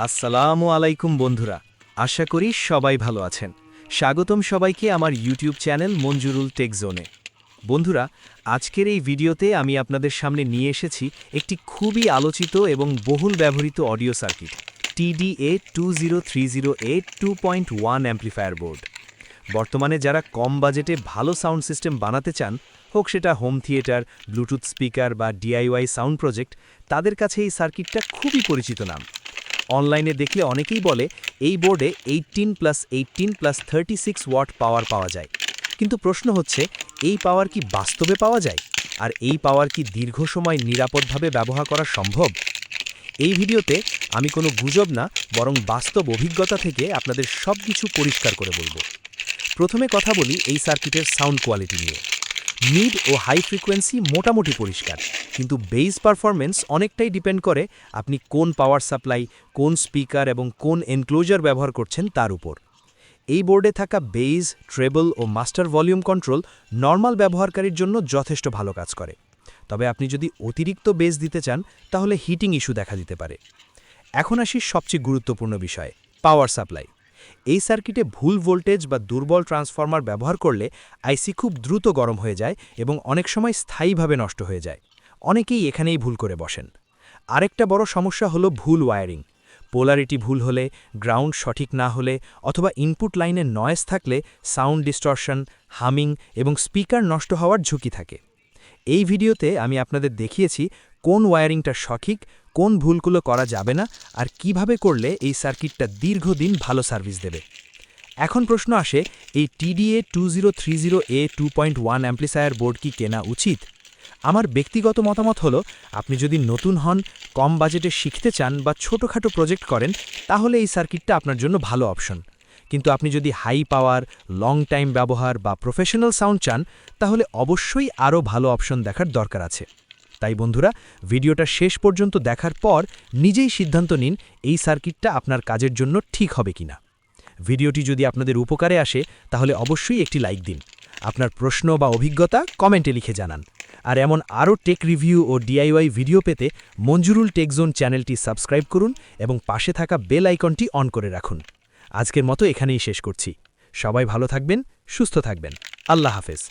আসসালামু আলাইকুম বন্ধুরা, আশা করি সবাই ভালো আছেন। স্বাগতম সবাইকে আমার ইউটিউব চ্যানেল মঞ্জুরুল টেক জোনে। বন্ধুরা, আজকের এই ভিডিওতে আমি আপনাদের সামনে নিয়ে এসেছি একটি খুবই আলোচিত এবং বহুল ব্যবহৃত audio circuit TDA 20308 2.1 amplifier board. বর্তমানে যারা কম বাজেটে ভালো সাউন্ড সিস্টেম বানাতে চান, হোক সেটা হোম থিয়েটার, ব্লুটুথ স্পিকার বা DIY সাউন্ড প্রজেক্ট, তাদের কাছে এই সার্কিটটা খুবই পরিচিত নাম। অনলাইনে দেখলে অনেকেই বলে এই বোর্ডে 18+18+36 ওয়াট পাওয়ার পাওয়া যায়। কিন্তু প্রশ্ন হচ্ছে, এই পাওয়ার কি বাস্তবে পাওয়া যায়? আর এই পাওয়ার কি দীর্ঘ সময় নিরাপদভাবে ব্যবহার করা সম্ভব? এই ভিডিওতে আমি কোনো গুজব না, বরং বাস্তব অভিজ্ঞতা থেকে আপনাদের সব কিছু পরিষ্কার করে বলবো। প্রথমে কথা বলি এই সার্কিটের সাউন্ড কোয়ালিটি নিয়ে। মিড ও হাই ফ্রিকোয়েন্সি মোটামুটি পরিষ্কার, কিন্তু বেস পারফরমেন্স অনেকটাই ডিপেন্ড করে আপনি কোন পাওয়ার সাপ্লাই, কোন স্পিকার এবং কোন এনক্লোজার ব্যবহার করছেন তার উপর। এই বোর্ডে থাকা বেস, ট্রেবল ও মাস্টার ভলিউম কন্ট্রোল নর্মাল ব্যবহারকারীর জন্য যথেষ্ট ভালো কাজ করে। তবে আপনি যদি অতিরিক্ত বেস দিতে চান, তাহলে হিটিং ইস্যু দেখা দিতে পারে। এখন আসি সবচেয়ে গুরুত্বপূর্ণ বিষয়ে, পাওয়ার সাপ্লাই। এই সার্কিটে ভুল ভোল্টেজ বা দুর্বল ট্রান্সফরমার ব্যবহার করলে আইসি খুব দ্রুত গরম হয়ে যায় এবং অনেক সময় স্থায়ীভাবে নষ্ট হয়ে যায়। অনেকেই এখানেই ভুল করে বসেন। আরেকটা বড় সমস্যা হলো ভুল ওয়্যারিং। পোলারিটি ভুল হলে, গ্রাউন্ড সঠিক না হলে অথবা ইনপুট লাইনে নয়েজ থাকলে সাউন্ড ডিস্টরশন, হামিং এবং স্পিকার নষ্ট হওয়ার ঝুঁকি থাকে। এই ভিডিওতে আমি আপনাদের দেখিয়েছি কোন ওয়্যারিংটা সঠিক, কোন ভুলগুলো করা যাবে না, আর কিভাবে করলে এই সার্কিটটা দীর্ঘদিন ভালো সার্ভিস দেবে। এখন প্রশ্ন আসে, এই TDA 2030A 2.1 অ্যাম্প্লিফায়ার বোর্ড কি কেনা উচিত? আমার ব্যক্তিগত মতামত হলো, আপনি যদি নতুন হন, কম বাজেটে শিখতে চান বা ছোটোখাটো প্রজেক্ট করেন, তাহলে এই সার্কিটটা আপনার জন্য ভালো অপশন। কিন্তু আপনি যদি হাই পাওয়ার, লং টাইম ব্যবহার বা প্রফেশনাল সাউন্ড চান, তাহলে অবশ্যই আরও ভালো অপশন দেখার দরকার আছে। তাই বন্ধুরা, ভিডিওটা শেষ পর্যন্ত দেখার পর নিজেই সিদ্ধান্ত নিন এই সার্কিটটা আপনার কাজের জন্য ঠিক হবে কিনা। ভিডিওটি যদি আপনাদের উপকারে আসে, তাহলে অবশ্যই একটি লাইক দিন। আপনার প্রশ্ন বা অভিজ্ঞতা কমেন্টে লিখে জানান। আর এমন আরও টেক রিভিউ ও DIY ভিডিও পেতে মঞ্জুরুল টেক জোন চ্যানেলটি সাবস্ক্রাইব করুন এবং পাশে থাকা বেল আইকনটি অন করে রাখুন। আজকের মতো এখানেই শেষ করছি। সবাই ভালো থাকবেন, সুস্থ থাকবেন। আল্লাহ হাফেজ।